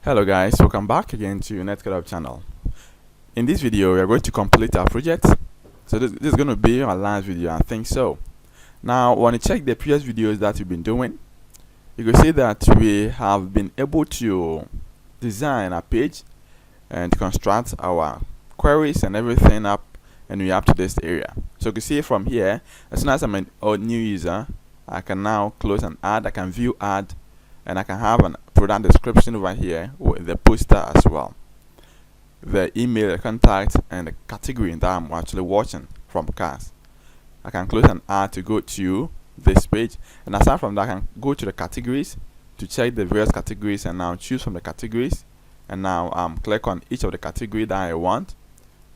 Hello guys, welcome back again to Netcode-Hub channel. In this video we are going to complete our project. So this is going to be our last video, I think so. Now when you check the previous videos that we've been doing, you can see that we have been able to design a page and construct our queries and everything up, and we up to this area. So you can see from here, as soon as I'm a new user, I can now close and add, I can view add, and I can have an product description over here with the poster as well, the email, the contact, and the category that I'm actually watching from cars. I can close and add to go to this page, and aside from that I can go to the categories to check the various categories and now choose from the categories, and now click on each of the category that I want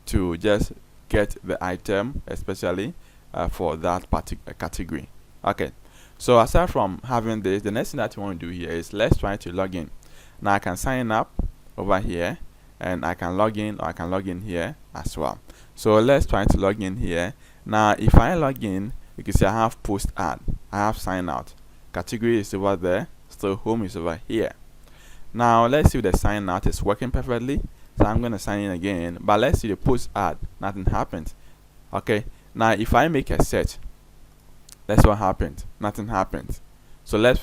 to just get the item especially for that particular category. Okay, so aside from having this, the next thing that you want to do here is let's try to log in. Now I can sign up over here, and I can log in, or I can log in here as well. So let's try to log in here. Now if I log in, you can see I have post ad, I have sign out, category is over there, so home is over here. Now let's see if the sign out is working perfectly. So I'm going to sign in again, but let's see the post ad, nothing happened. Okay, now if I make a search, that's what happened, nothing happened. So let's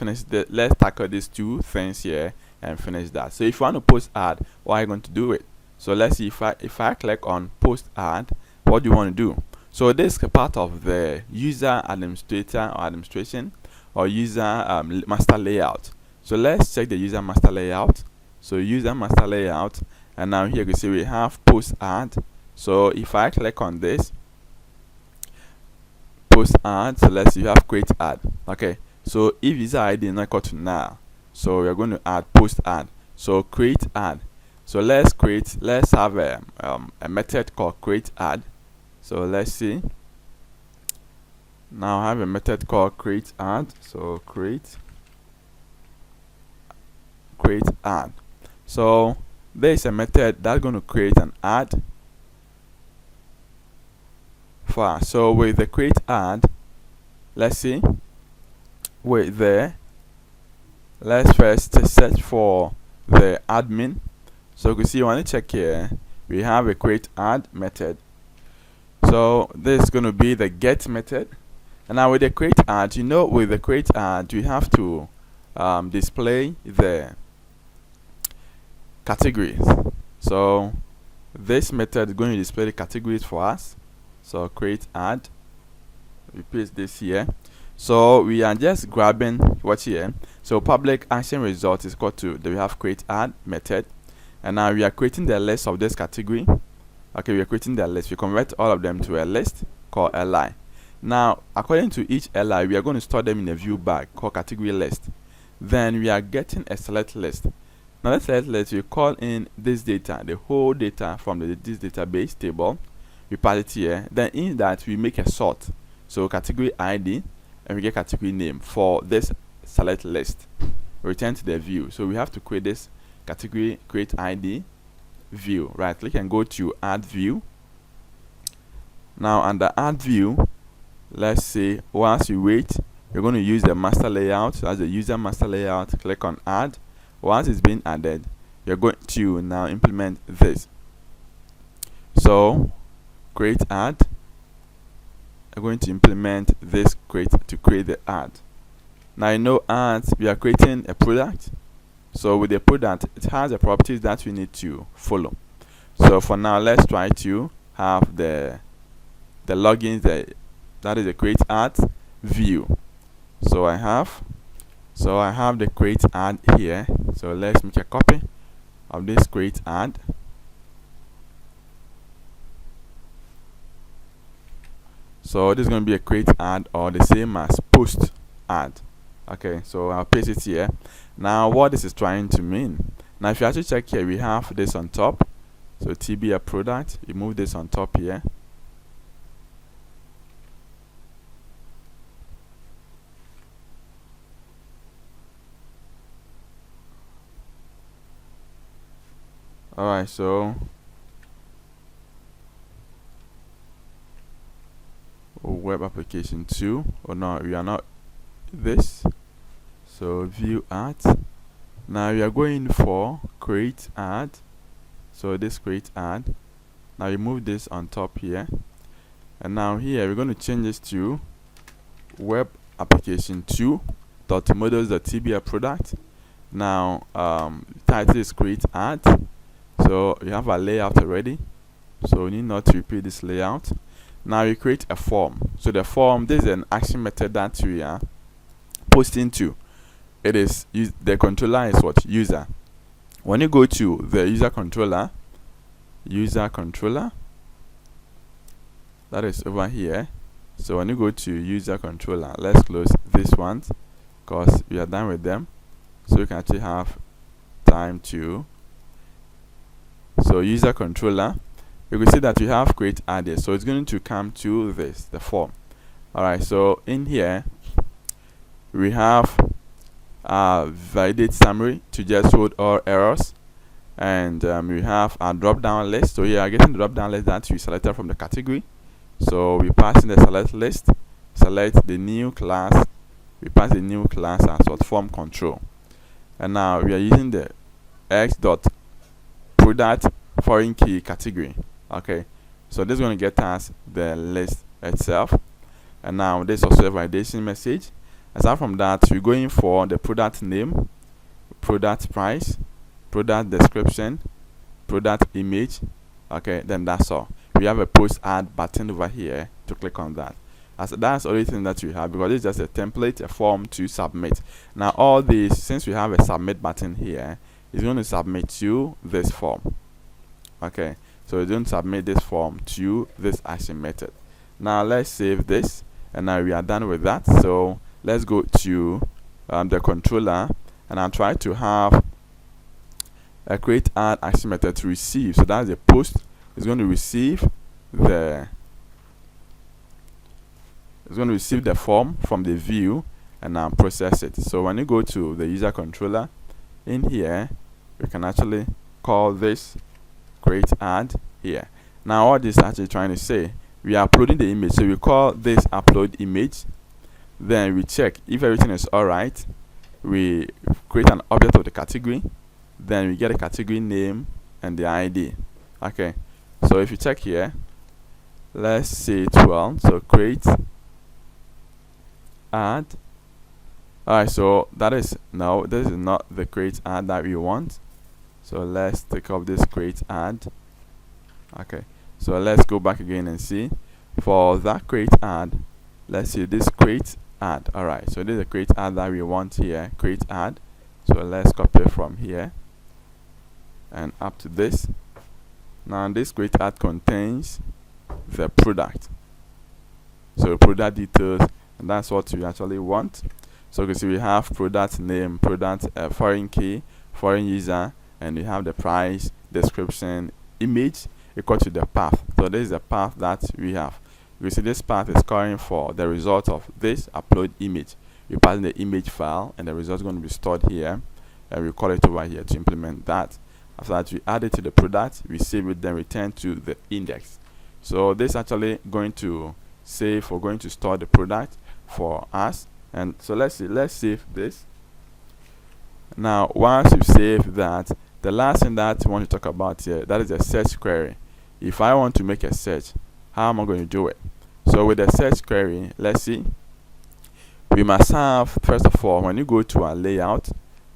tackle these two things here and finish that. So if you want to post ad, what are you going to do it? So let's see, if I click on post ad, what do you want to do? So this is part of the user administrator or administration or user master layout. So let's check the user master layout. So user master layout, and now here you can see we have post ad. So if I click on this post ad, so let's see, you have create ad. Okay, so if user ID is not equal to null, so we are going to add post ad. So create ad. So let's have a method called create ad. So let's see, now I have a method called create ad. So create ad. So there is a method that's going to create an ad for us. So with the create ad, let's see, let's first search for the admin. So you can see when you check here, we have a create ad method. So this is going to be the get method. And now with the create ad, with the create ad, you have to display the categories. So this method is going to display the categories for us. So create ad, we paste this here. So we are just grabbing what's here. So public action result is equal to, we have create ad method, and now we are creating the list of this category. Okay, we are creating the list. We convert all of them to a list called li. Now according to each li, we are going to store them in a view bag called category list. Then we are getting a select list. Now let's select list, we call in this data, the whole data from this database table. We pass it here. Then in that we make a sort. So category ID, and we get category name for this select list. Return to the view. So we have to create this category create ID view. Right click and go to add view. Now under add view, let's say once you wait, you're going to use the master layout. So as the user master layout, click on add. Once it's been added, you're going to now implement this. So create ad, I'm going to implement this to create the ad. Now ads, we are creating a product. So with the product, it has the properties that we need to follow. So for now, let's try to have the logins, that is the create ad view. So I have the create ad here. So let's make a copy of this create ad. So this is going to be a create ad, or the same as post ad. Okay, so I'll paste it here. Now what this is trying to mean, now if you actually check here, we have this on top. So TB a product, you move this on top here. Alright, so web application 2, or no, we are not this. So view at, Now we are going for create ad. So this create ad. Now you move this on top here, and now here we're going to change this to web application 2.models.tbl product. Now title is create ad. So you have a layout already, so you need not to repeat this layout. Now you create a form. So the form, this is an action method that we are posting to. It is the controller is what? User. When you go to the user controller, that is over here. So when you go to user controller, let's close this one because we are done with them, so you can actually have time to. So user controller, you can see that we have create added, so it's going to come to this, the form. Alright, so in here we have validate summary to just hold all errors, and we have a drop down list. So here are getting the drop down list that we selected from the category. So we pass in the select list, select the new class, we pass the new class as what? Form control. And now we are using the x.product foreign key category. Okay, so this is going to get us the list itself. And now this is also a validation message. Aside from that, we're going for the product name, product price, product description, product image. Okay, then that's all. We have a post ad button over here to click on that. As that's the only thing that we have, because it's just a template, a form to submit. Now all these, since we have a submit button here, it's going to submit to this form. Okay, so it's going to submit this form to this action method. Now let's save this, and now we are done with that. So let's go to the controller, and I'll try to have a create ad action method to receive. So that's the post. It's going to receive the form from the view and now process it. So when you go to the user controller, in here we can actually call this create ad here. Now what this is actually trying to say, we are uploading the image, so we call this upload image. Then we check if everything is alright. We create an object of the category, then we get a category name and the ID. Okay, so if you check here, let's say 12. So create ad. Alright, so that is no, this is not the create ad that we want. So let's take off this create ad. Okay, so let's go back again and see for that create ad. Let's see this create ad. Alright, so this is the create ad that we want here, create ad. So let's copy it from here and up to this. Now this create ad contains the product, so product details, and that's what we actually want. So you can see we have product name, product foreign key, foreign user, and we have the price, description, image equal to the path. So this is the path that we have. You see this path is calling for the result of this upload image. We pass in the image file, and the result is going to be stored here, and we call it over here to implement that. After that, we add it to the product, we save it, then return to the index. So this is actually going to save or going to store the product for us. And so let's see, let's save this. Now once you save that, the last thing that I want to talk about here, that is a search query. If I want to make a search, how am I going to do it? So with the search query, let's see, we must have, first of all, when you go to our layout,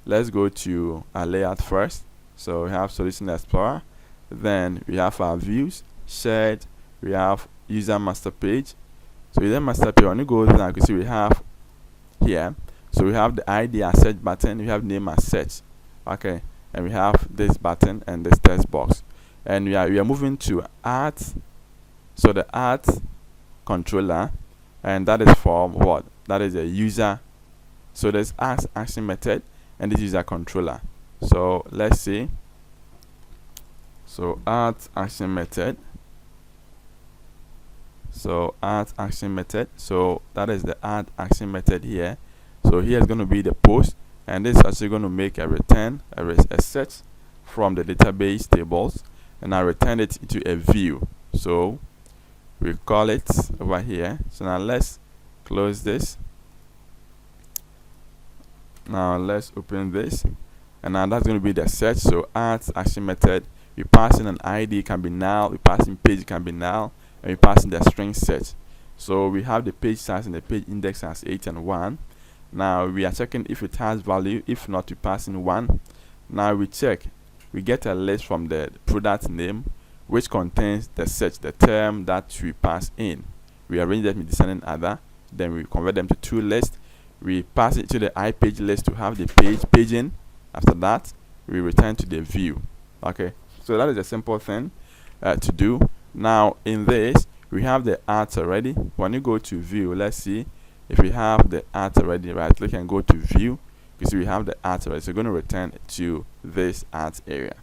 let's go to our layout first. So we have Solution Explorer, then we have our views, shared, we have user master page. So user master page, when you go there, you can see we have here, so we have the ID as search button, we have name as search. Okay, and we have this button and this text box, and we are moving to art. So the art controller, and that is for what? That is a user. So there's action method and this user controller. So let's see. So art action method. So art action method. So that is the art action method here. So here is going to be the post, and this is actually going to make a return, a search from the database tables, and I return it into a view. So we call it over here. So now let's close this. Now let's open this. and now that's going to be the search. So at action method, we pass in an ID, can be null, we pass in page, can be null, and we pass in the string search. So we have the page size and the page index as 8 and 1. Now we are checking if it has value. If not, we pass in 1. Now we check, we get a list from the product name which contains the search, the term that we pass in. We arrange them in descending order, then we convert them to two lists. We pass it to the iPage list to have the paging. After that, we return to the view. Okay, so that is a simple thing to do. Now in this, we have the art already. When you go to view, let's see if we have the art already. Right click and go to view. You see we have the art already, so we're going to return to this art area.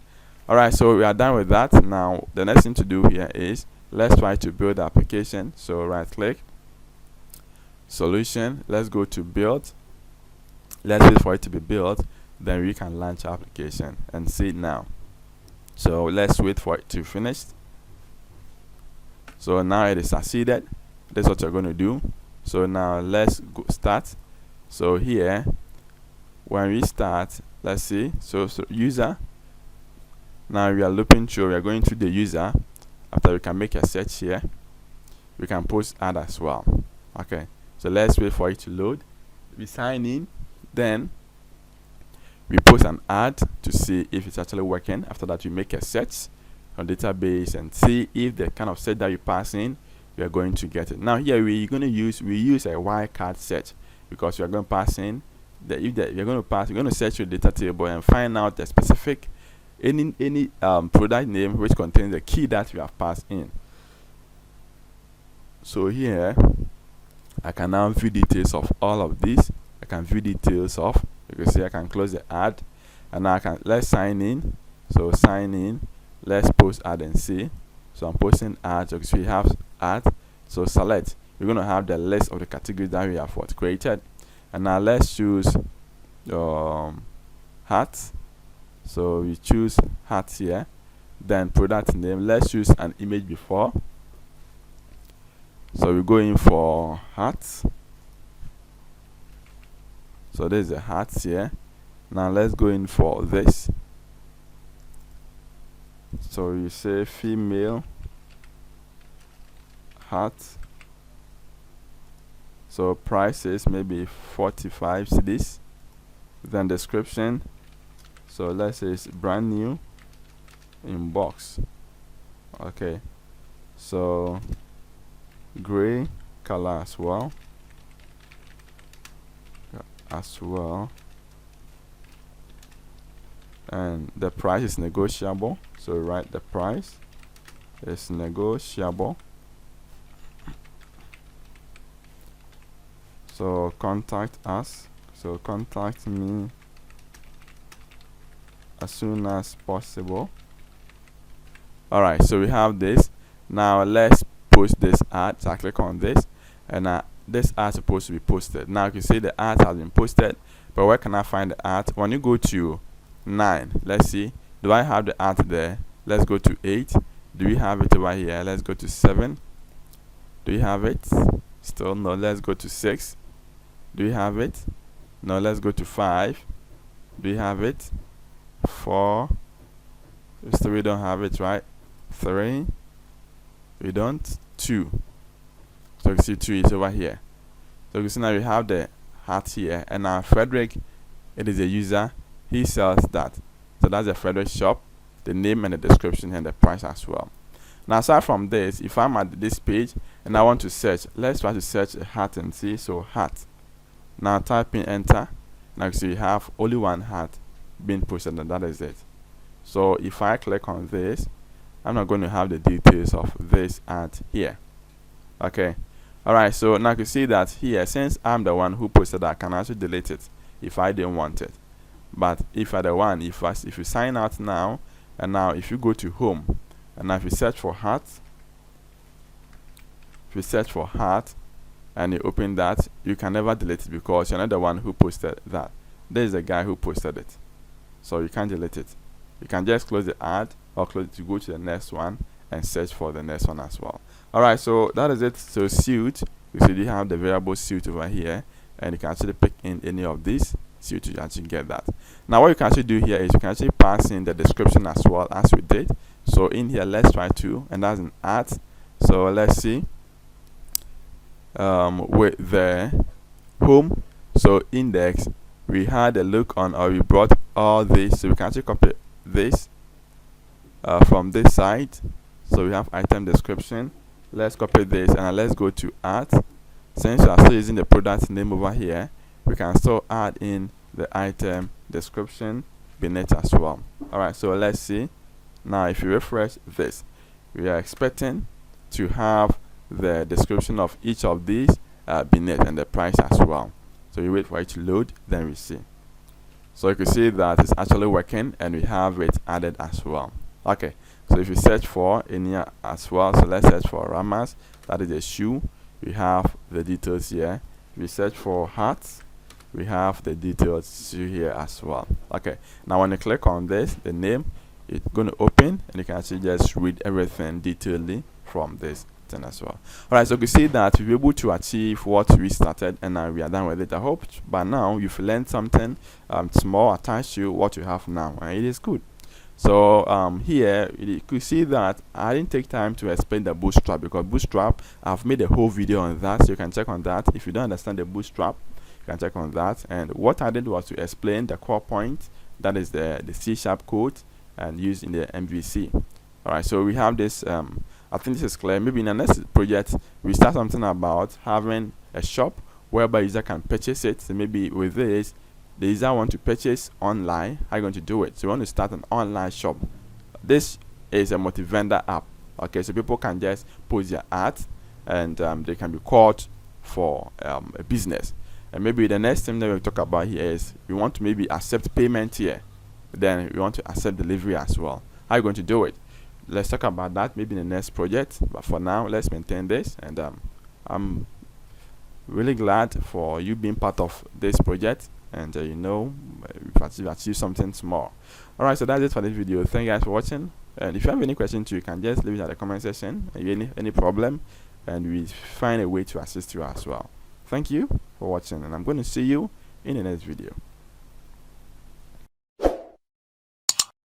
Alright, so we are done with that. Now the next thing to do here is let's try to build the application. So right click, solution, let's go to build. Let's wait for it to be built, then we can launch our application and see it now. So let's wait for it to finish. So now it is succeeded. That's what you're going to do. So now let's go start. So here when we start, let's see, so user. Now we are looping through, we are going to the user. After we can make a search here, we can post ad as well. Okay, so let's wait for it to load. We sign in, then we post an ad to see if it's actually working. After that, we make a search on database and see if the kind of search that you pass in, we are going to get it. Now here we use a wildcard search, because we are going to pass in you're going to search your data table and find out the specific any product name which contains the key that we have passed in. So here I can now view details of all of these. I can view details of, you can see I can close the ad, and now let's sign in. So sign in, let's post ad and see. So I'm posting ads, because we have ad. So select, we're going to have the list of the categories that we have created. And now let's choose hat. So we choose hat here, then product name, let's choose an image before. So we go in for hat. So there's a hat here. Now let's go in for this. So you say female hat. So price is maybe 45 cedis. Then description, so let's say it's brand new in box. Okay, so gray color as well. And the price is negotiable, so write the price is negotiable. So contact us, so contact me as soon as possible. Alright, so we have this. Now let's post this ad. So I click on this, and this ad is supposed to be posted. Now you can see the ad has been posted, but where can I find the ad? When you go to 9, let's see, do I have the ad there? Let's go to 8. Do we have it over here? Let's go to 7. Do we have it? Still no. Let's go to 6. Do we have it? No. Let's go to 5. Do we have it? 4. Still we don't have it, right? 3. We don't. 2. So you can see 2 is over here. So you can see now we have the hat here, and now Frederick, it is a user, he sells that. So that's the Frederick shop, the name and the description and the price as well. Now aside from this, if I'm at this page and I want to search, let's try to search a hat and see. So hat. Now type in enter. Now you see we have only one hat being posted, and that is it. So if I click on this, I'm not going to have the details of this ad here. Okay. Alright, so now you can see that here, since I'm the one who posted that, I can actually delete it if I didn't want it. But if you're the one, if you sign out now, and now if you go to home, and now if you search for hat, and you open that, you can never delete it, because you're not the one who posted that. There is a guy who posted it, so you can't delete it. You can just close the ad, or close it to go to the next one and search for the next one as well. Alright, so that is it. So suit, you see you have the variable suit over here, and you can actually pick in any of these. so to actually get that. Now what you can actually do here is you can actually pass in the description as well as we did. So in here, let's try to, and that's an art. So let's see, with the home, so index, we had a look on, or we brought all this, so we can actually copy this from this side. So we have item description. Let's copy this and let's go to art. Since we are still using the product name over here, we can still add in the item description beneath as well. Alright, so let's see. Now if you refresh this, we are expecting to have the description of each of these beneath and the price as well. So you wait for it to load, then we see. So you can see that it's actually working and we have it added as well. Okay, so if you search for in here as well, so let's search for Ramas, that is a shoe, we have the details here. If we search for hats, we have the details here as well. Okay, now when you click on this, the name, it's going to open and you can actually just read everything detailedly from this thing as well. Alright, so you can see that we're able to achieve what we started and now we are done with it. I hope by now you've learned something small attached to what you have now, and it is good. So here you could see that I didn't take time to explain the bootstrap, because bootstrap, I've made a whole video on that, so you can check on that. If you don't understand the bootstrap, you can check on that. And what I did was to explain the core point, that is the C# code and used in the MVC. Alright, so we have this, I think this is clear. Maybe in the next project we start something about having a shop whereby user can purchase it. So maybe with this, the user want to purchase online. How are you going to do it? So you want to start an online shop. This is a multi-vendor app. Okay, so people can just post their art and they can be called for a business. And maybe the next thing that we'll talk about here is we want to maybe accept payment here. Then we want to accept delivery as well. How are you going to do it? Let's talk about that maybe in the next project. But for now, let's maintain this. And I'm really glad for you being part of this project. And you know, we've achieved something small. Alright, so that's it for this video. Thank you guys for watching. And if you have any questions too, you can just leave it at the comment section. Any problem, and we find a way to assist you as well. Thank you for watching, and I'm going to see you in the next video.